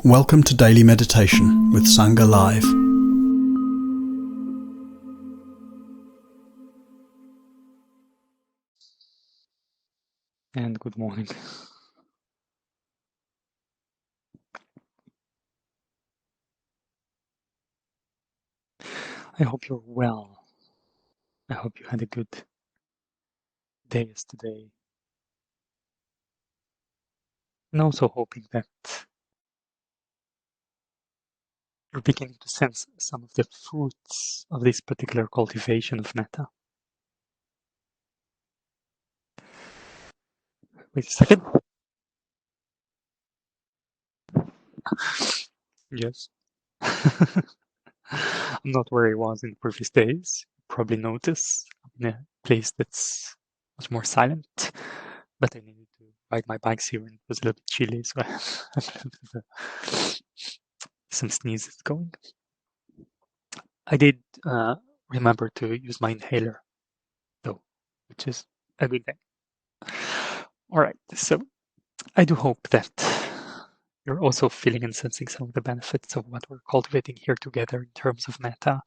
Welcome to Daily Meditation with Sangha Live. And good morning. I hope you're well. I hope you had a good day yesterday. And also hoping that you're beginning to sense some of the fruits of this particular cultivation of metta. Wait a second. Yes. I'm not where I was in previous days. Probably notice I'm in a place that's much more silent. But I needed to ride my bikes here and it was a little bit chilly, so I have some sneezes going. I did remember to use my inhaler, though, which is a good thing. All right, so I do hope that you're also feeling and sensing some of the benefits of what we're cultivating here together in terms of metta.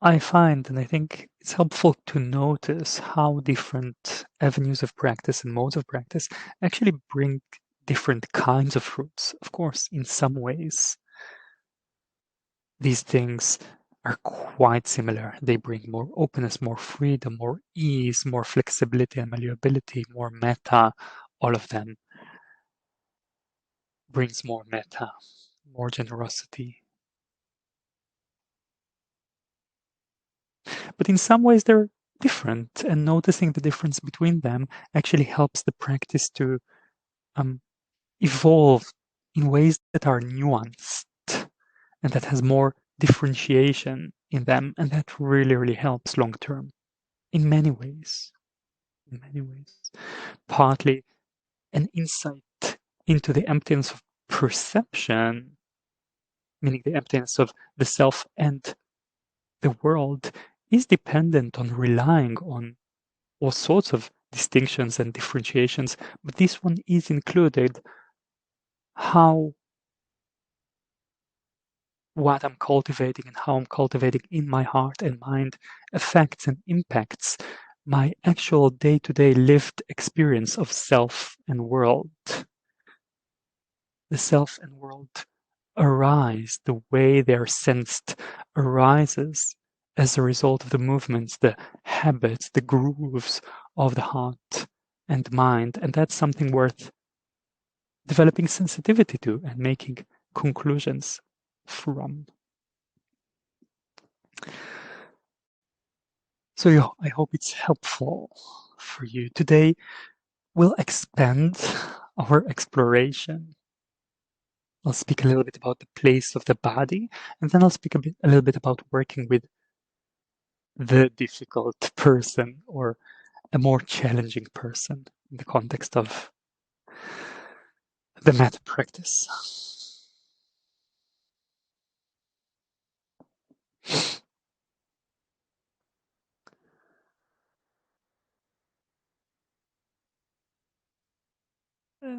I find, and I think it's helpful to notice how different avenues of practice and modes of practice actually bring different kinds of fruits. Of course, in some ways, these things are quite similar. They bring more openness, more freedom, more ease, more flexibility and malleability, more metta. All of them brings more metta, more generosity. But in some ways they're different, and noticing the difference between them actually helps the practice to evolve in ways that are nuanced and that has more differentiation in them, and that really helps long term in many ways. Partly an insight into the emptiness of perception, meaning the emptiness of the self and the world, is dependent on relying on all sorts of distinctions and differentiations, but this one is included. How what I'm cultivating and how I'm cultivating in my heart and mind affects and impacts my actual day-to-day lived experience of self and world. The self and world arise, the way they are sensed arises as a result of the movements, the habits, the grooves of the heart and mind, and that's something worth developing sensitivity to and making conclusions from. So I hope it's helpful for you. Today, we'll expand our exploration. I'll speak a little bit about the place of the body, and then I'll speak a little bit about working with the difficult person or a more challenging person in the context of the metta practice.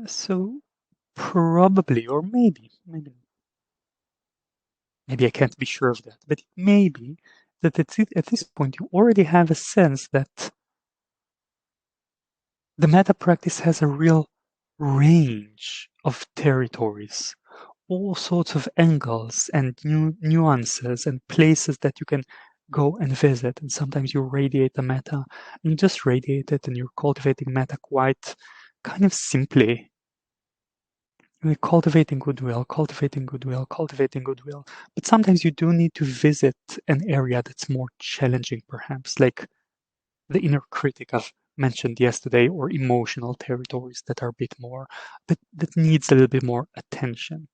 So probably, or maybe I can't be sure of that, but it may be that at this point you already have a sense that the metta practice has a real range of territories, all sorts of angles and nuances and places that you can go and visit. And sometimes you radiate the metta, and you just radiate it, and you're cultivating metta quite kind of simply. You're cultivating goodwill. But sometimes you do need to visit an area that's more challenging, perhaps, like the inner critic I've mentioned yesterday, or emotional territories that are a bit more, that needs a little bit more attention.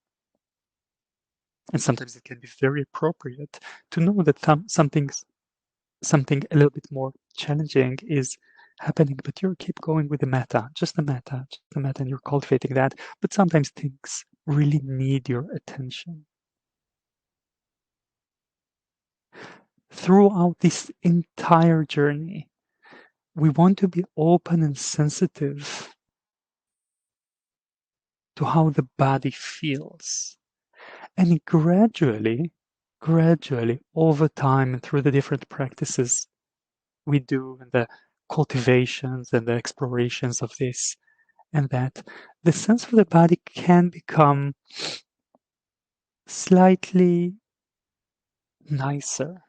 And sometimes it can be very appropriate to know that something a little bit more challenging is happening, but you keep going with the metta, just the metta, and you're cultivating that. But sometimes things really need your attention. Throughout this entire journey, we want to be open and sensitive to how the body feels. And gradually, over time and through the different practices we do and the cultivations and the explorations of this and that, the sense of the body can become slightly nicer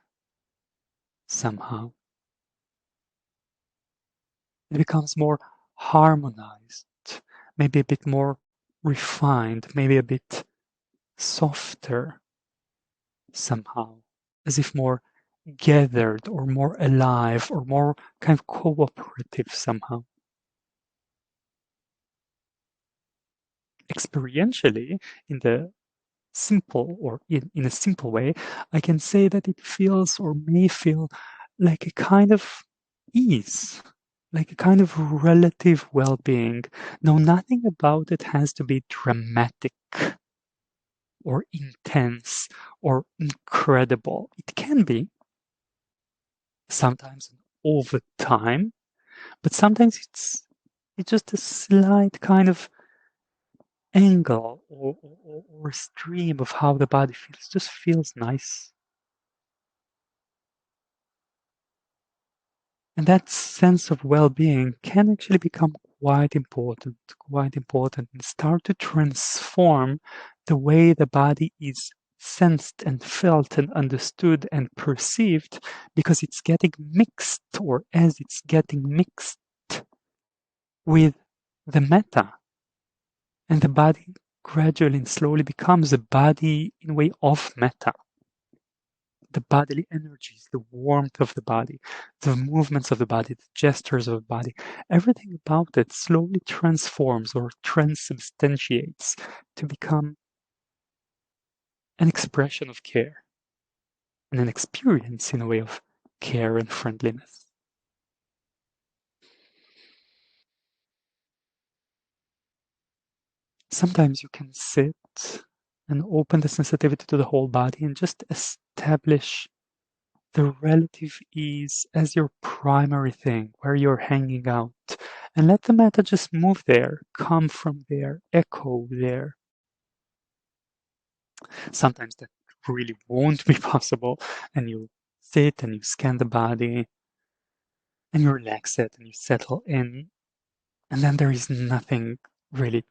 somehow. It becomes more harmonized, maybe a bit more refined, maybe a bit softer somehow, as if more gathered or more alive or more kind of cooperative somehow. Experientially, in the simple or in a simple way, I can say that it feels or may feel like a kind of ease, like a kind of relative well-being. Now, nothing about it has to be dramatic or intense or incredible. It can be sometimes over time, but sometimes it's just a slight kind of angle or stream of how the body feels. Just feels nice. And that sense of well-being can actually become quite important, and start to transform the way the body is sensed and felt and understood and perceived, because it's getting mixed, or as it's getting mixed with the metta. And the body gradually and slowly becomes a body in a way of metta. The bodily energies, the warmth of the body, the movements of the body, the gestures of the body, everything about it slowly transforms or transubstantiates to become an expression of care and an experience in a way of care and friendliness. Sometimes you can sit and open the sensitivity to the whole body and just establish the relative ease as your primary thing, where you're hanging out, and let the metta just move there, come from there, echo there. Sometimes that really won't be possible, and you sit and you scan the body, and you relax it, and you settle in, and then there is nothing really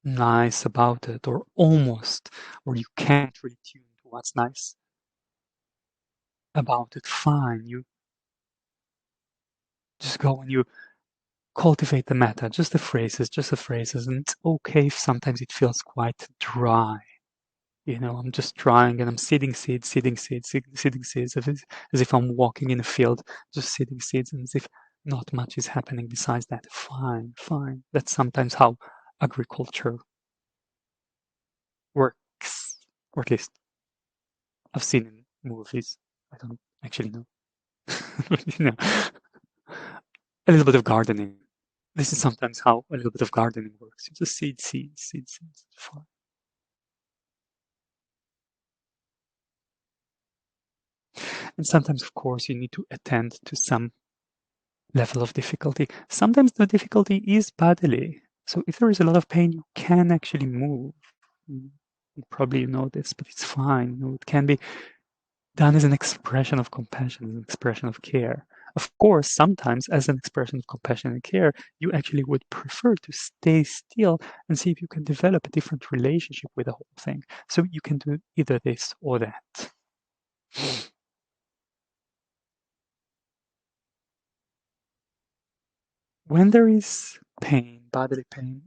nice about it, or almost, or you can't really tune to what's nice about it. Fine, you just go and you cultivate the metta, just the phrases, and it's okay if sometimes it feels quite dry. I'm just trying and I'm seeding seeds, seeding seeds, as if I'm walking in a field, just seeding seeds, and as if not much is happening besides that. Fine, fine. That's sometimes how agriculture works, or at least I've seen in movies. I don't actually know. But, a little bit of gardening. This is sometimes how a little bit of gardening works. You just seeds. Fine. And sometimes, of course, you need to attend to some level of difficulty. Sometimes the difficulty is bodily. So if there is a lot of pain, you can actually move. You probably know this, but it's fine. It can be done as an expression of compassion, as an expression of care. Of course, sometimes as an expression of compassion and care, you actually would prefer to stay still and see if you can develop a different relationship with the whole thing. So you can do either this or that. When there is pain, bodily pain,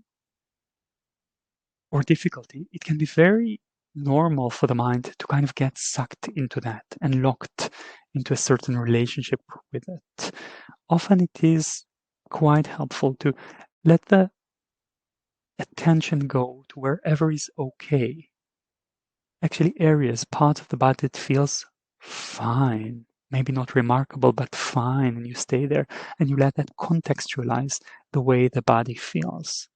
or difficulty, it can be very normal for the mind to kind of get sucked into that and locked into a certain relationship with it. Often it is quite helpful to let the attention go to wherever is okay. Actually, areas, parts of the body that feels fine, maybe not remarkable, but fine, and you stay there and you let that contextualize the way the body feels.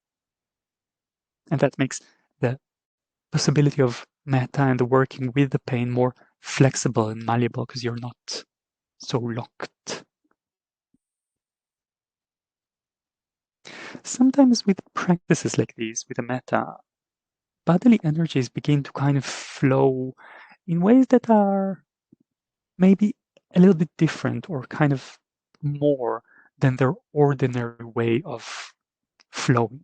And that makes the possibility of metta and the working with the pain more flexible and malleable, because you're not so locked. sometimes with practices like these, with a metta, bodily energies begin to kind of flow in ways that are maybe a little bit different or kind of more than their ordinary way of flowing.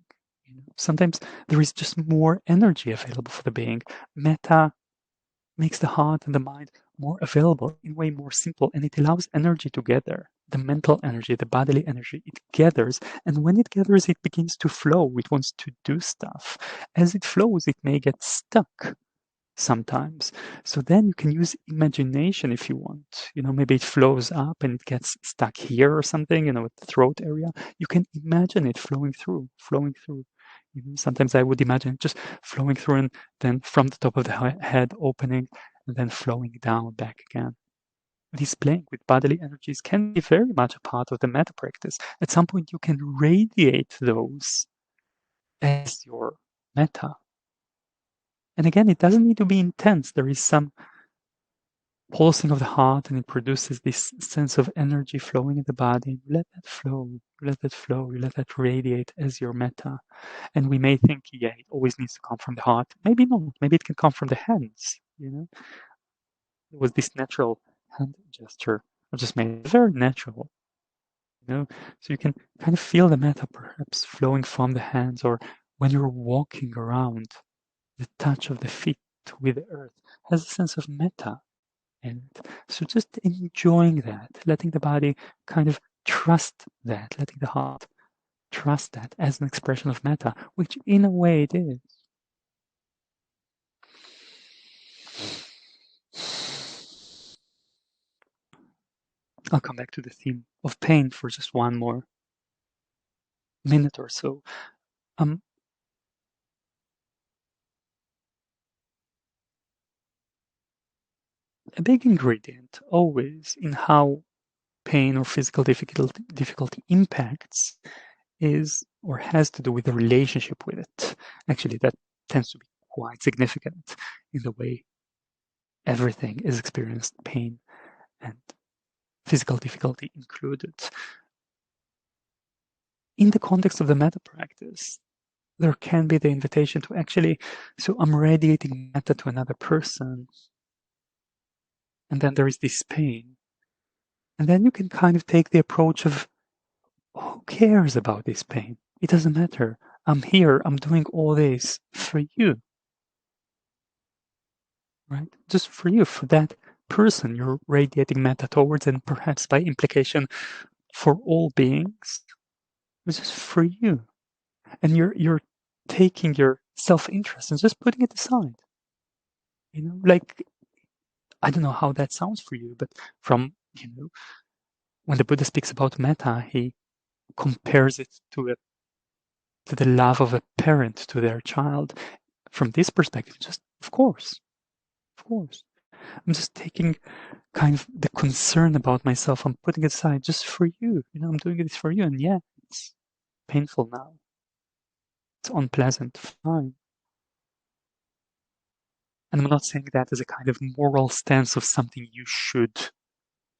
Sometimes there is just more energy available for the being. Metta makes the heart and the mind more available in a way more simple, and it allows energy to gather. The mental energy, the bodily energy, it gathers, and when it gathers, it begins to flow. It wants to do stuff. As it flows, it may get stuck sometimes. So then you can use imagination if you want. Maybe it flows up and it gets stuck here or something, at the throat area. You can imagine it flowing through, flowing through. Sometimes I would imagine just flowing through and then from the top of the head opening and then flowing down back again. This playing with bodily energies can be very much a part of the metta practice. At some point, you can radiate those as your metta. And again, it doesn't need to be intense. There is some pulsing of the heart, and it produces this sense of energy flowing in the body. Let that flow, let that flow, you let that radiate as your metta. And we may think, yeah, it always needs to come from the heart. Maybe not. Maybe it can come from the hands. It was this natural hand gesture. I just made it very natural. So you can kind of feel the metta perhaps flowing from the hands, or when you're walking around, the touch of the feet with the earth has a sense of metta. And so just enjoying that, letting the body kind of trust that, letting the heart trust that as an expression of metta, which in a way it is. I'll come back to the theme of pain for just one more minute or so. A big ingredient always in how pain or physical difficulty impacts is or has to do with the relationship with it. Actually, that tends to be quite significant in the way everything is experienced, pain and physical difficulty included. In the context of the metta practice, there can be the invitation to actually, so I'm radiating metta to another person, and then there is this pain. And then you can kind of take the approach of, who cares about this pain? It doesn't matter. I'm here, I'm doing all this for you. Right? Just for you, for that person you're radiating metta towards, and perhaps by implication for all beings. It's just for you. And you're taking your self-interest and just putting it aside. Like, I don't know how that sounds for you, but from, when the Buddha speaks about metta, he compares it to the love of a parent to their child. From this perspective, just, of course. I'm just taking kind of the concern about myself. I'm putting it aside just for you. I'm doing this for you. And yeah, it's painful now. It's unpleasant. Fine. And I'm not saying that as a kind of moral stance of something you should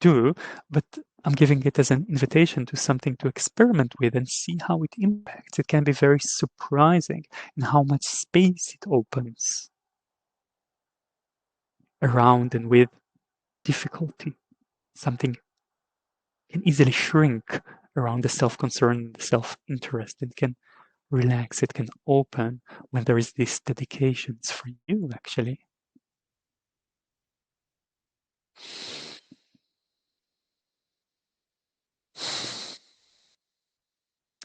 do, but I'm giving it as an invitation to something to experiment with and see how it impacts. It can be very surprising in how much space it opens around and with difficulty. Something can easily shrink around the self-concern, the self-interest. It can relax, it can open when there is this dedication. It's for you, actually.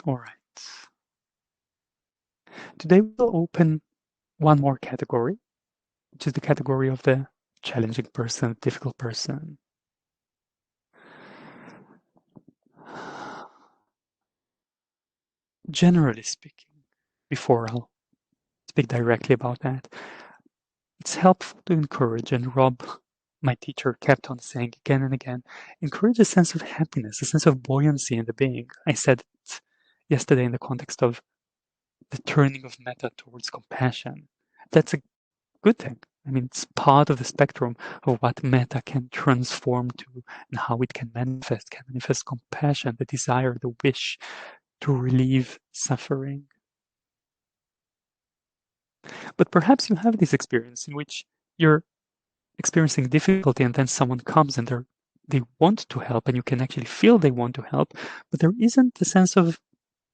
All right. Today we'll open one more category, which is the category of the challenging person, difficult person. Generally speaking, before I'll speak directly about that, it's helpful to encourage, and Rob, my teacher, kept on saying again and again, encourage a sense of happiness, a sense of buoyancy in the being. I said it yesterday in the context of the turning of metta towards compassion. That's a good thing. I mean, it's part of the spectrum of what metta can transform to and how it can manifest compassion, the desire, the wish to relieve suffering. But perhaps you have this experience in which you're experiencing difficulty and then someone comes and they want to help and you can actually feel they want to help, but there isn't a sense of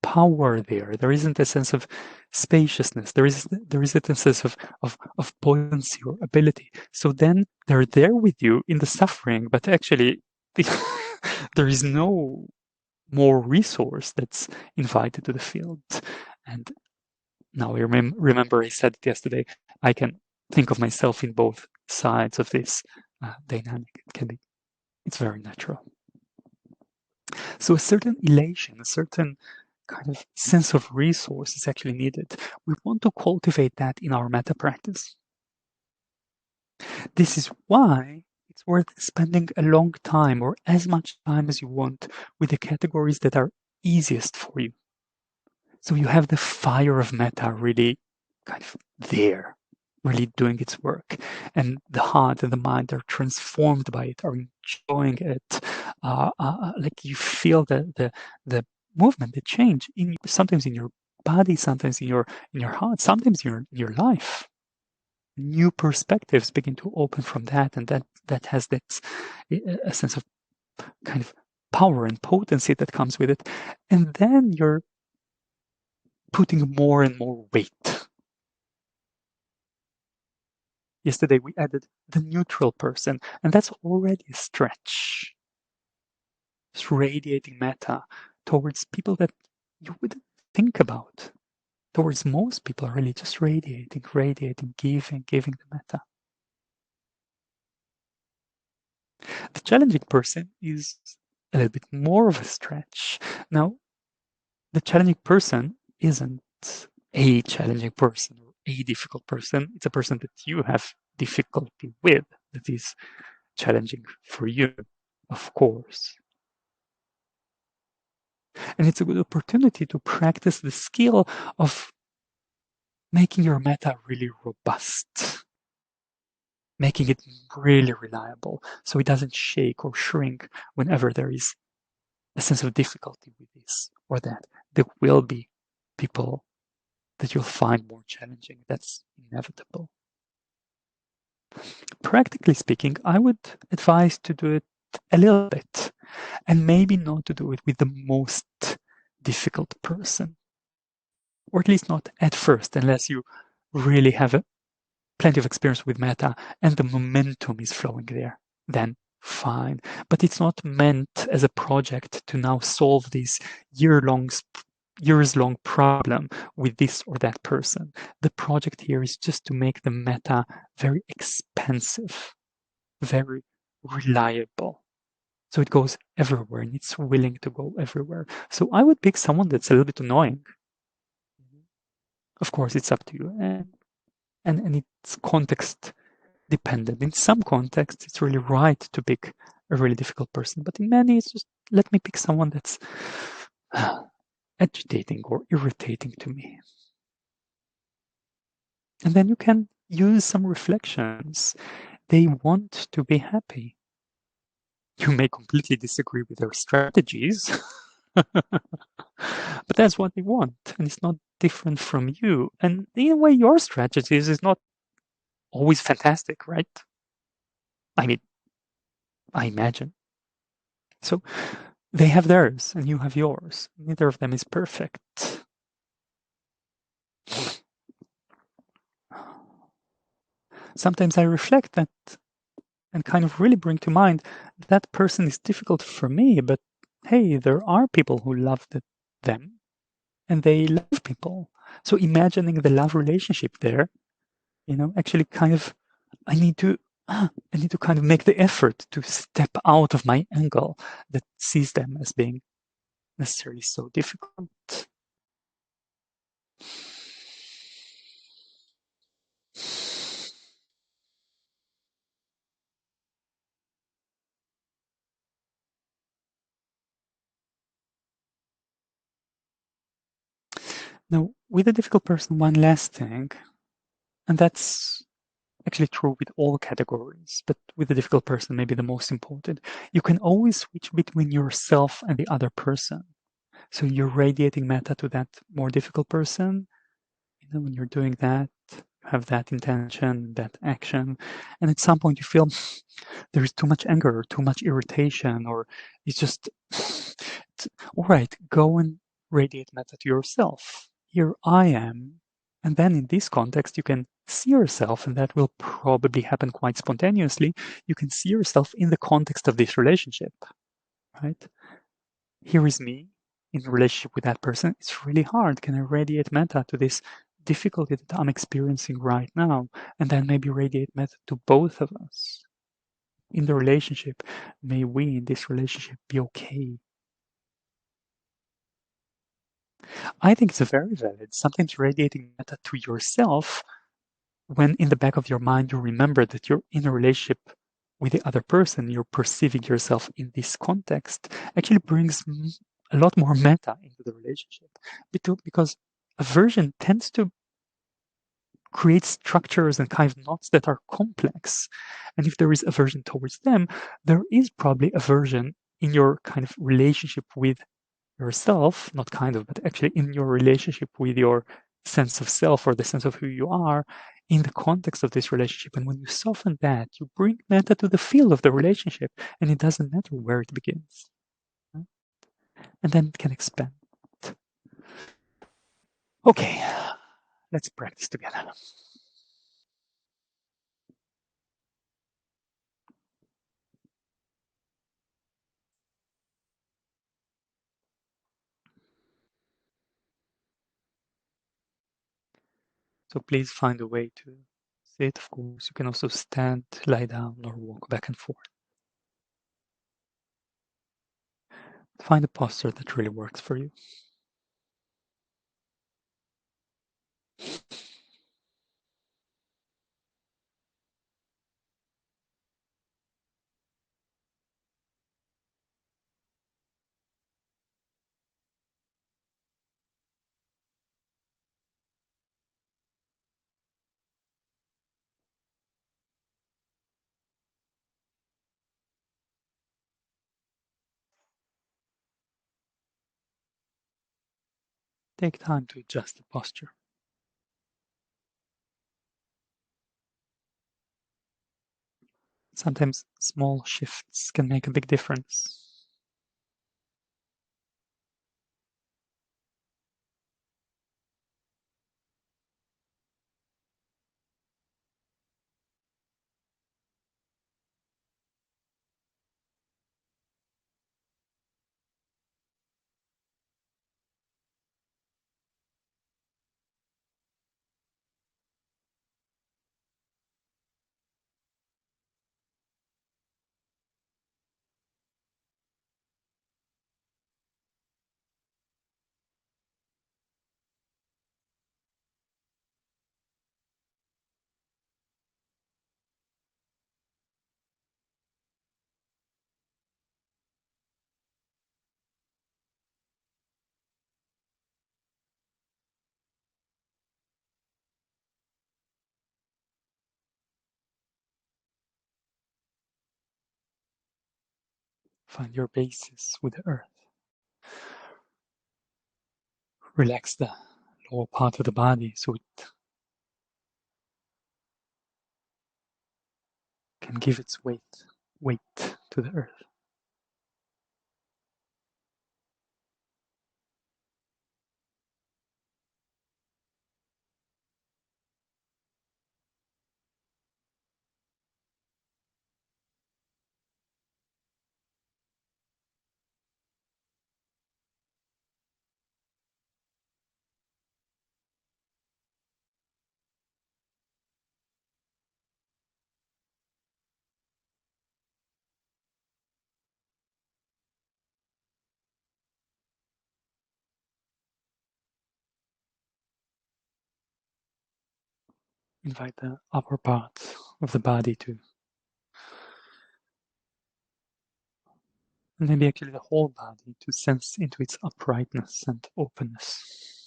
power there. There isn't a sense of spaciousness. There isn't a sense of potency or ability. So then they're there with you in the suffering, but actually there is no more resource that's invited to the field. And now I remember I said it yesterday, I can think of myself in both sides of this dynamic. It's very natural. So a certain elation, a certain kind of sense of resource is actually needed. We want to cultivate that in our metta practice. This is why it's worth spending a long time or as much time as you want with the categories that are easiest for you. So you have the fire of metta really kind of there, really doing its work. And the heart and the mind are transformed by it, are enjoying it. Like you feel the movement, the change sometimes in your body, sometimes in your heart, sometimes in your life. New perspectives begin to open from that, and that has that a sense of kind of power and potency that comes with it. And then you're putting more and more weight. Yesterday we added the neutral person, and that's already a stretch. It's radiating metta towards people that you wouldn't think about. Towards most people are really just radiating, giving the metta. The challenging person is a little bit more of a stretch. Now, the challenging person isn't a challenging person or a difficult person. It's a person that you have difficulty with, that is challenging for you, of course. And it's a good opportunity to practice the skill of making your metta really robust, making it really reliable so it doesn't shake or shrink whenever there is a sense of difficulty with this or that. There will be people that you'll find more challenging. That's inevitable. Practically speaking, I would advise to do it a little bit and maybe not to do it with the most difficult person, or at least not at first, unless you really have plenty of experience with metta and the momentum is flowing there. Then fine. But it's not meant as a project to now solve this years-long problem with this or that person. The project here is just to make the metta very expansive, very reliable. So it goes everywhere and it's willing to go everywhere. So I would pick someone that's a little bit annoying. Of course, it's up to you. And it's context dependent. In some contexts, it's really right to pick a really difficult person, but in many, it's just let me pick someone that's agitating or irritating to me. And then you can use some reflections. They want to be happy. You may completely disagree with their strategies, but that's what they want, and it's not different from you. And in a way, your strategies is not always fantastic, right? I mean, I imagine. So they have theirs and you have yours. Neither of them is perfect. Sometimes I reflect that and kind of really bring to mind that person is difficult for me, but hey, there are people who love them and they love people. So imagining the love relationship there, actually kind of, I need to kind of make the effort to step out of my angle that sees them as being necessarily so difficult. Now, with a difficult person, one last thing, and that's actually true with all categories, but with a difficult person, maybe the most important. You can always switch between yourself and the other person. So you're radiating metta to that more difficult person. When you're doing that, have that intention, that action, and at some point you feel there is too much anger, or too much irritation, or it's just, all right, go and radiate metta to yourself. Here I am. And then in this context, you can see yourself, and that will probably happen quite spontaneously. You can see yourself in the context of this relationship, right? Here is me in a relationship with that person. It's really hard. Can I radiate metta to this difficulty that I'm experiencing right now? And then maybe radiate metta to both of us in the relationship. May we in this relationship be okay. I think it's very valid. Sometimes radiating metta to yourself when in the back of your mind you remember that you're in a relationship with the other person, you're perceiving yourself in this context, actually brings a lot more metta into the relationship. Because aversion tends to create structures and kind of knots that are complex. And if there is aversion towards them, there is probably aversion in your kind of relationship with yourself, not kind of, but actually in your relationship with your sense of self or the sense of who you are in the context of this relationship. And when you soften that, you bring metta to the field of the relationship, and it doesn't matter where it begins. And then it can expand. Okay, let's practice together. So please find a way to sit. Of course, you can also stand, lie down, or walk back and forth. Find a posture that really works for you. Take time to adjust the posture. Sometimes small shifts can make a big difference. Find your basis with the earth. Relax the lower part of the body so it can give its weight to the earth. Invite the upper part of the body to, and maybe actually the whole body, to sense into its uprightness and openness.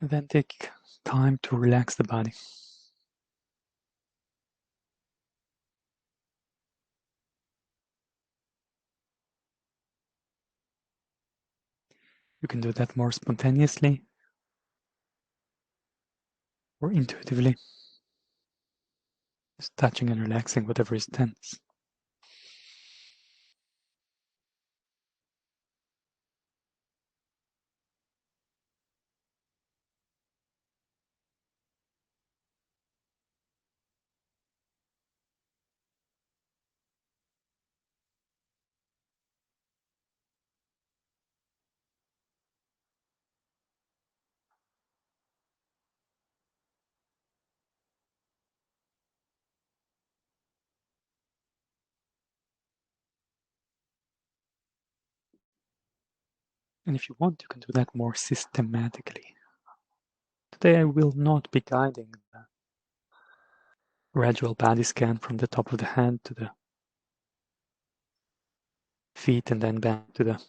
And then take time to relax the body. You can do that more spontaneously or intuitively, just touching and relaxing whatever is tense. And if you want, you can do that more systematically. Today I will not be guiding the gradual body scan from the top of the head to the feet and then back to the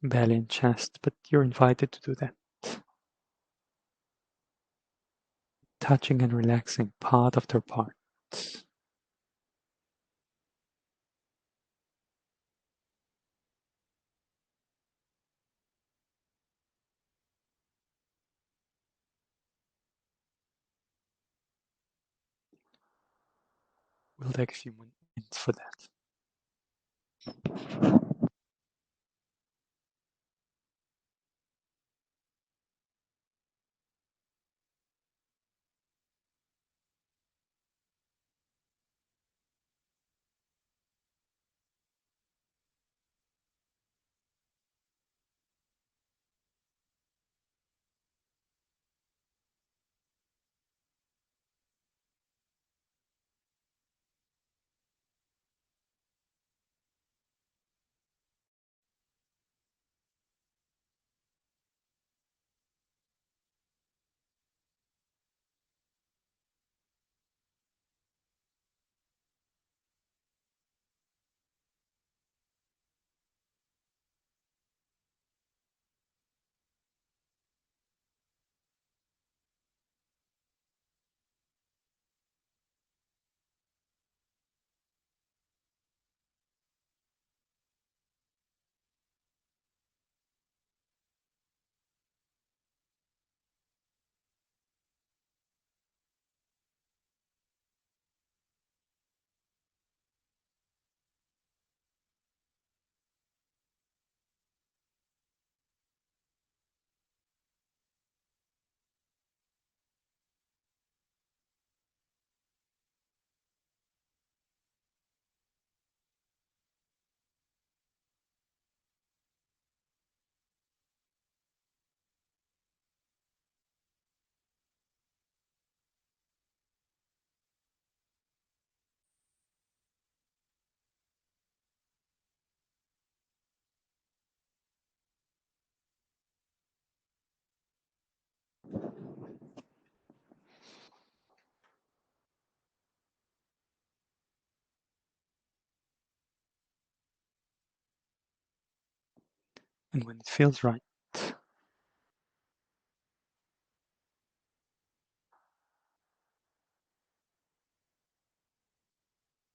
belly and chest, but you're invited to do that. Touching and relaxing part after part. We'll take a few minutes for that. And when it feels right,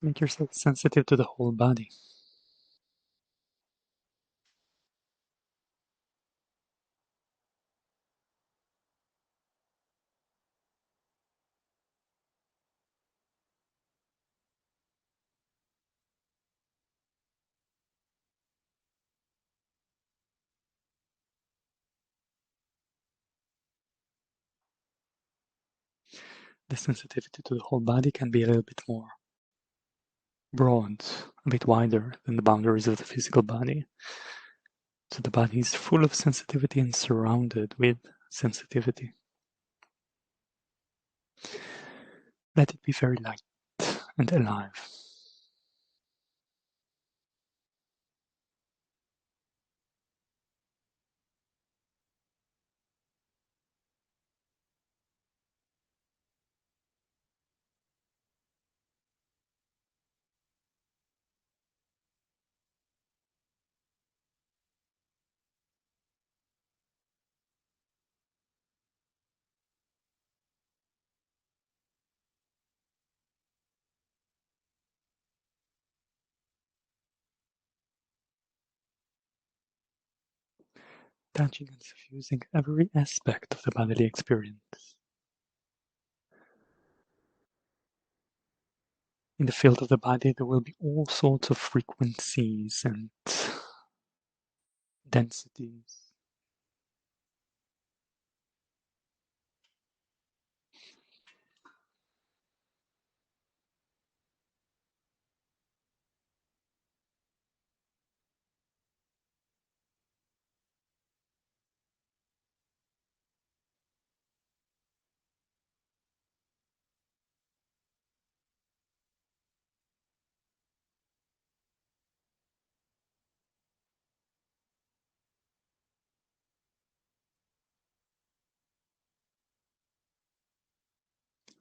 make yourself sensitive to the whole body. The sensitivity to the whole body can be a little bit more broad, a bit wider than the boundaries of the physical body. So the body is full of sensitivity and surrounded with sensitivity. Let it be very light and alive. touching and suffusing every aspect of the bodily experience. In the field of the body, there will be all sorts of frequencies and densities.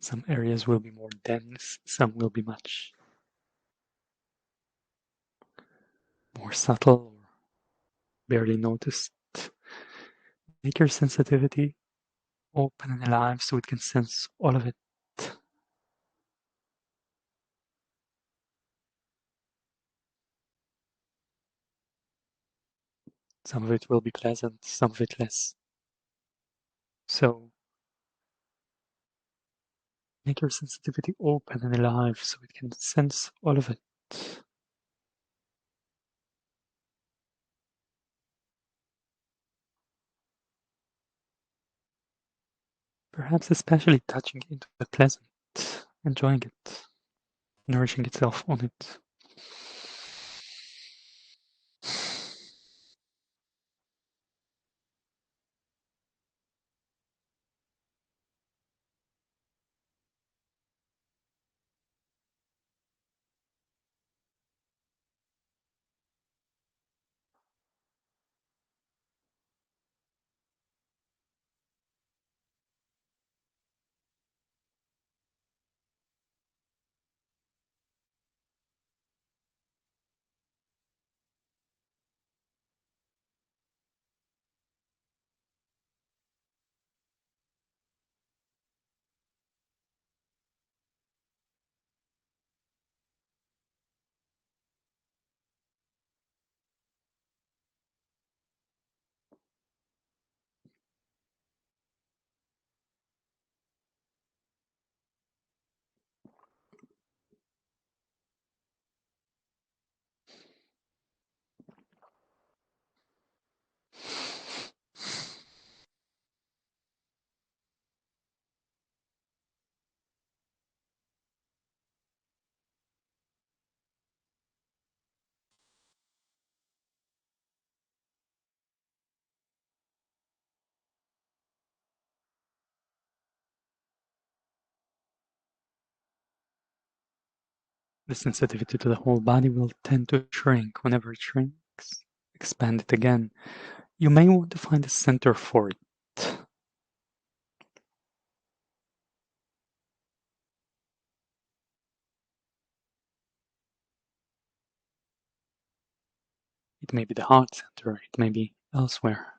Some areas will be more dense, some will be much more subtle or barely noticed. Make your sensitivity open and alive so it can sense all of it. Some of it will be pleasant, some of it less. So make your sensitivity open and alive so it can sense all of it. Perhaps especially touching into the pleasant, enjoying it, nourishing itself on it. The sensitivity to the whole body will tend to shrink. Whenever it shrinks, expand it again. You may want to find a center for it. It may be the heart center, it may be elsewhere.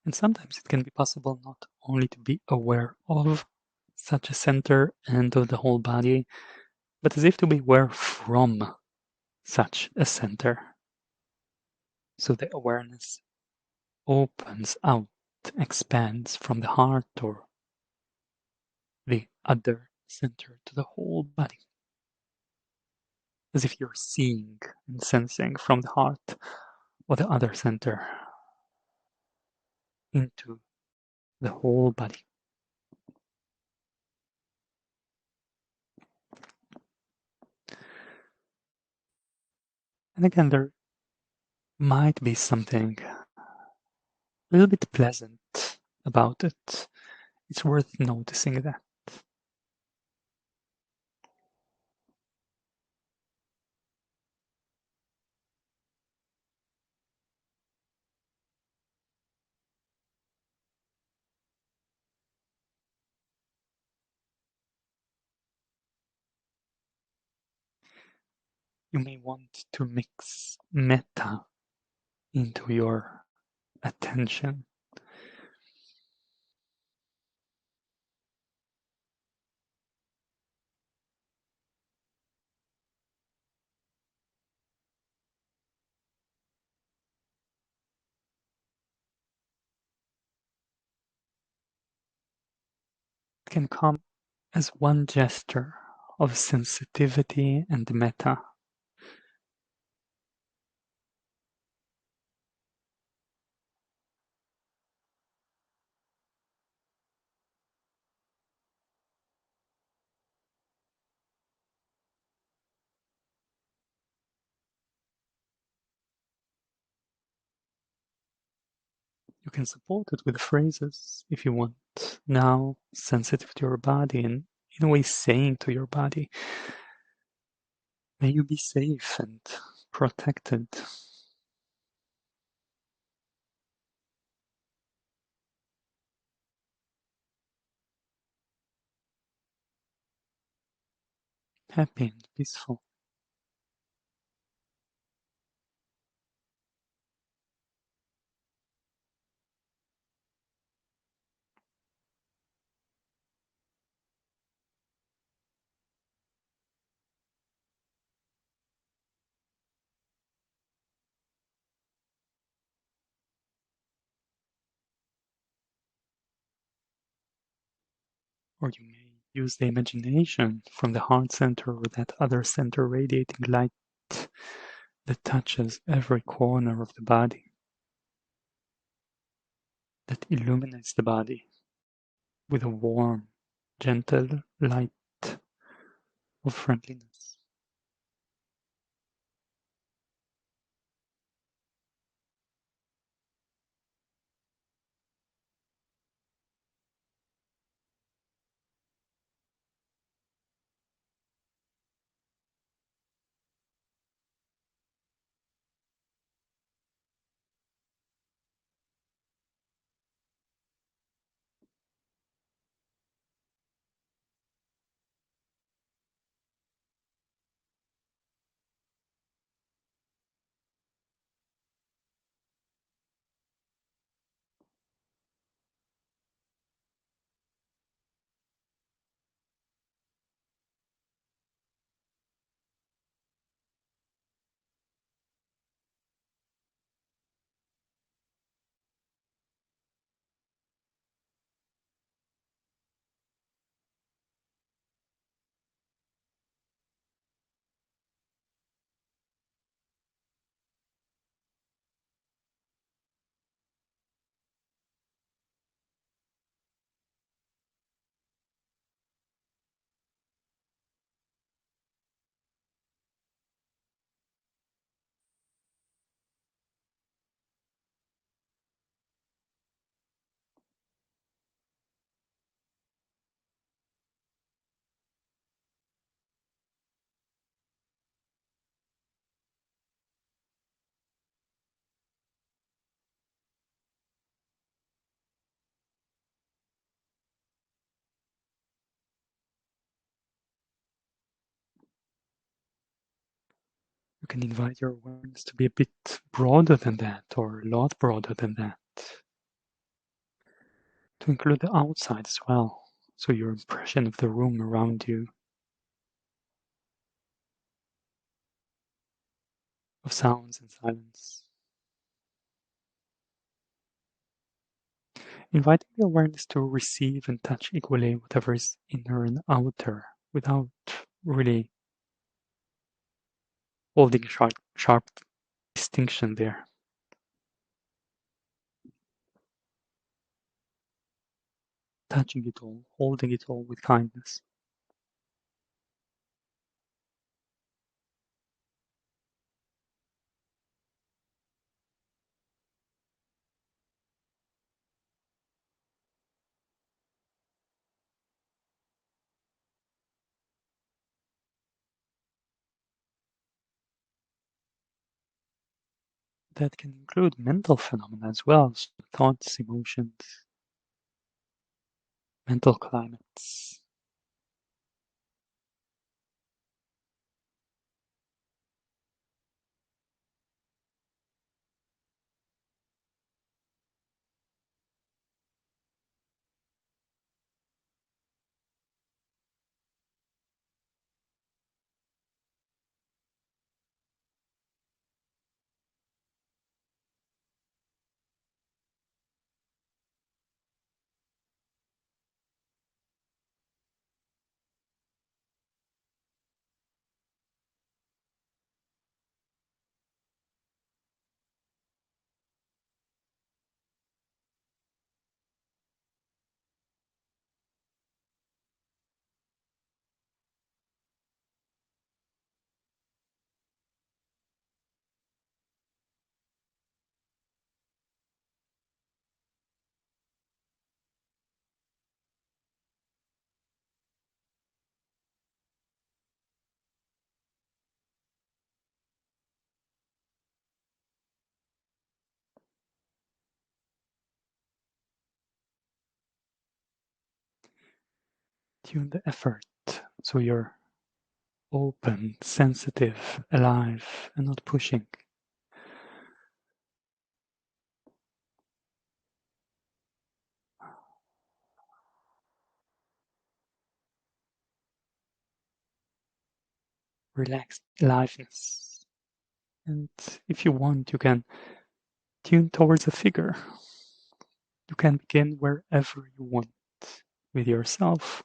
And sometimes it can be possible not only to be aware of such a center and of the whole body, but as if to be aware from such a center. So the awareness opens out, expands from the heart or the other center to the whole body. As if you're seeing and sensing from the heart or the other center into the whole body. And again, there might be something a little bit pleasant about it. It's worth noticing that. You may want to mix metta into your attention. can come as one gesture of sensitivity and metta. You can support it with phrases if you want. Now, sensitive to your body, and in a way saying to your body, may you be safe and protected. Happy and peaceful. Or you may use the imagination from the heart center or that other center radiating light that touches every corner of the body, that illuminates the body with a warm, gentle light of friendliness. You can invite your awareness to be a bit broader than that, or a lot broader than that, to include the outside as well, so your impression of the room around you, of sounds and silence. Inviting the awareness to receive and touch equally whatever is inner and outer, without really holding a sharp distinction there. Touching it all, holding it all with kindness. That can include mental phenomena as well, so thoughts, emotions, mental climates. tune the effort so you're open, sensitive, alive, and not pushing. Relaxed aliveness. And if you want, you can tune towards a figure. You can begin wherever you want, with yourself,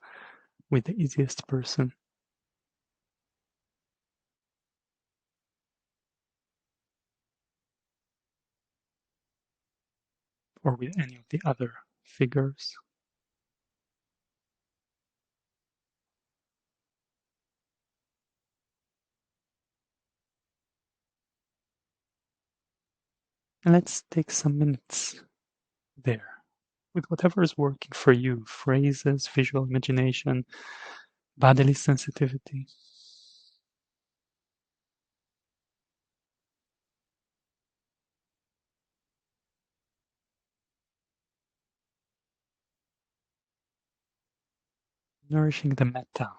with the easiest person, or with any of the other figures. And let's take some minutes there with whatever is working for you, phrases, visual imagination, bodily sensitivity. Nourishing the metta.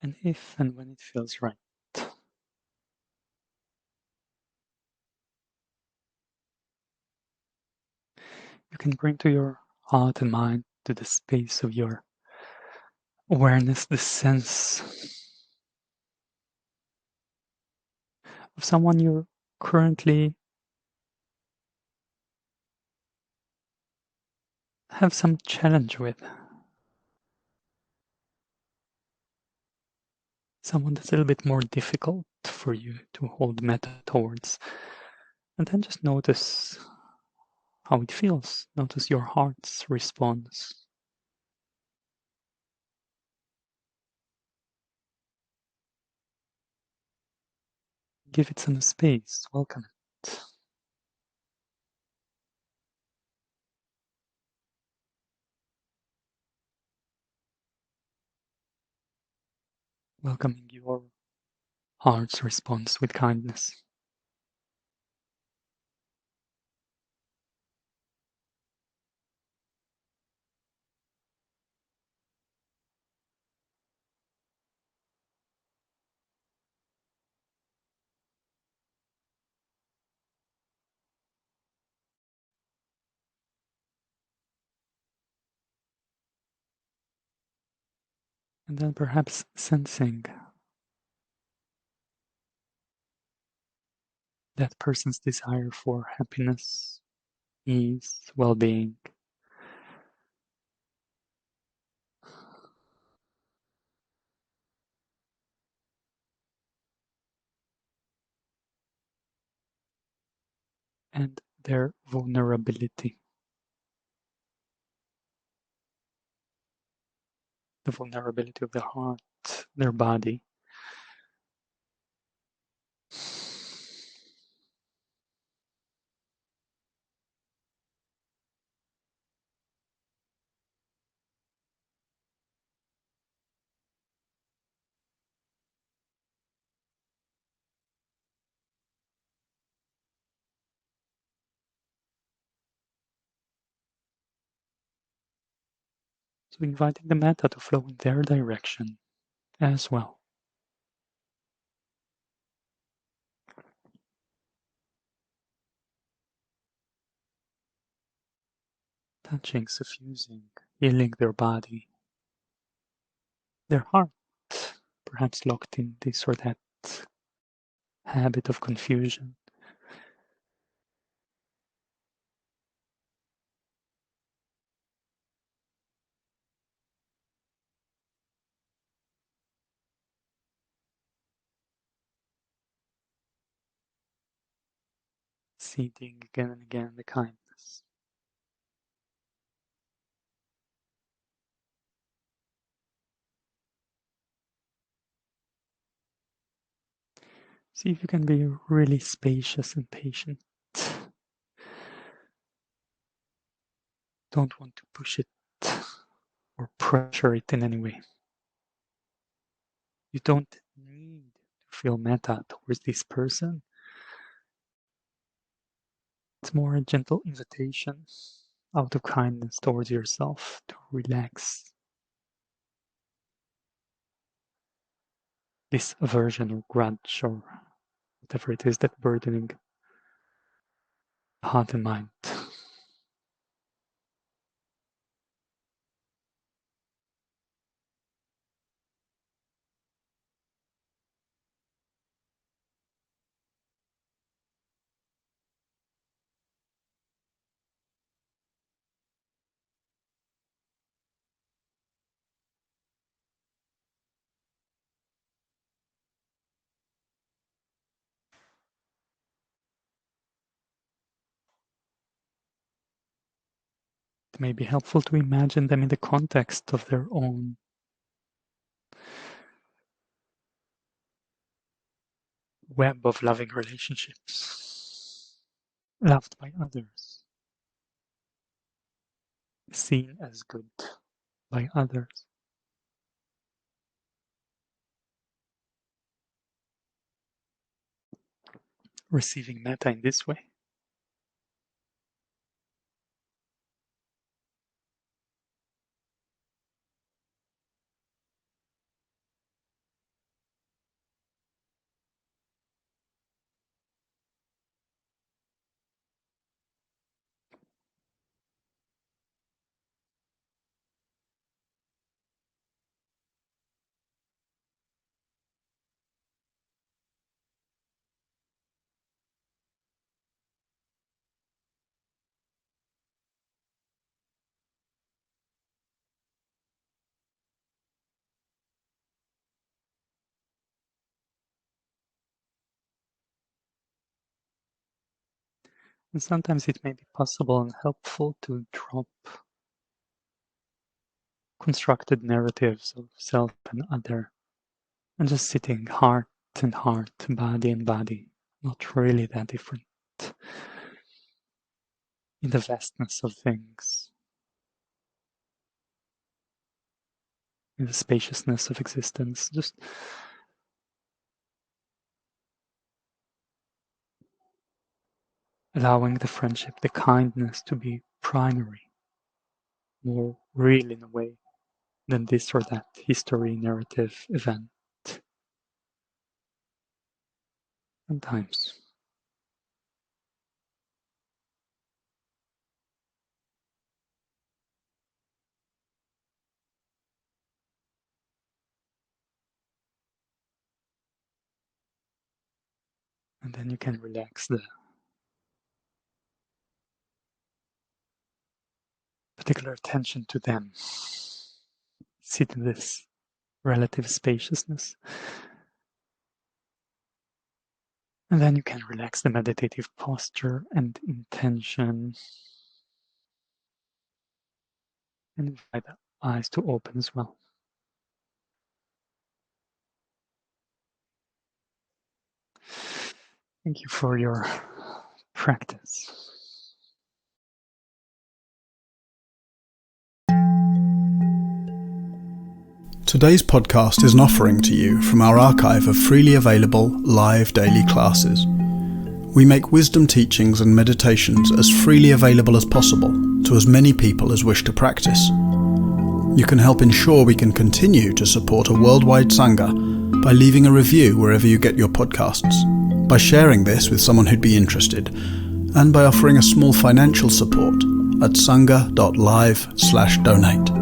And if and when it feels right, you can bring to your heart and mind, to the space of your awareness, the sense of someone you're currently have some challenge with. Someone that's a little bit more difficult for you to hold metta towards. And then just notice how it feels. Notice your heart's response. Give it some space. Welcome it. Welcoming your heart's response with kindness. And then perhaps sensing that person's desire for happiness, ease, well-being. and their vulnerability. The vulnerability of their heart, their body. So inviting the metta to flow in their direction as well. Touching, suffusing, healing their body, their heart, perhaps locked in this or that habit of confusion. Seeding again and again the kindness. See if you can be really spacious and patient. Don't want to push it or pressure it in any way. You don't need to feel metta towards this person. It's more a gentle invitation out of kindness towards yourself to relax this aversion or grudge or whatever it is that's burdening the heart and mind. It may be helpful to imagine them in the context of their own web of loving relationships, loved by others, seen as good by others. Receiving metta in this way. And sometimes it may be possible and helpful to drop constructed narratives of self and other, and just sitting heart and heart, body and body, not really that different in the vastness of things, in the spaciousness of existence, just allowing the friendship, the kindness to be primary, more real in a way than this or that history, narrative, event. Sometimes. And then you can relax the particular attention to them. Sit in this relative spaciousness. And then you can relax the meditative posture and intention. And invite the eyes to open as well. Thank you for your practice. Today's podcast is an offering to you from our archive of freely available live daily classes. We make wisdom teachings and meditations as freely available as possible to as many people as wish to practice. You can help ensure we can continue to support a worldwide Sangha by leaving a review wherever you get your podcasts, by sharing this with someone who'd be interested, and by offering a small financial support at sangha.live/donate.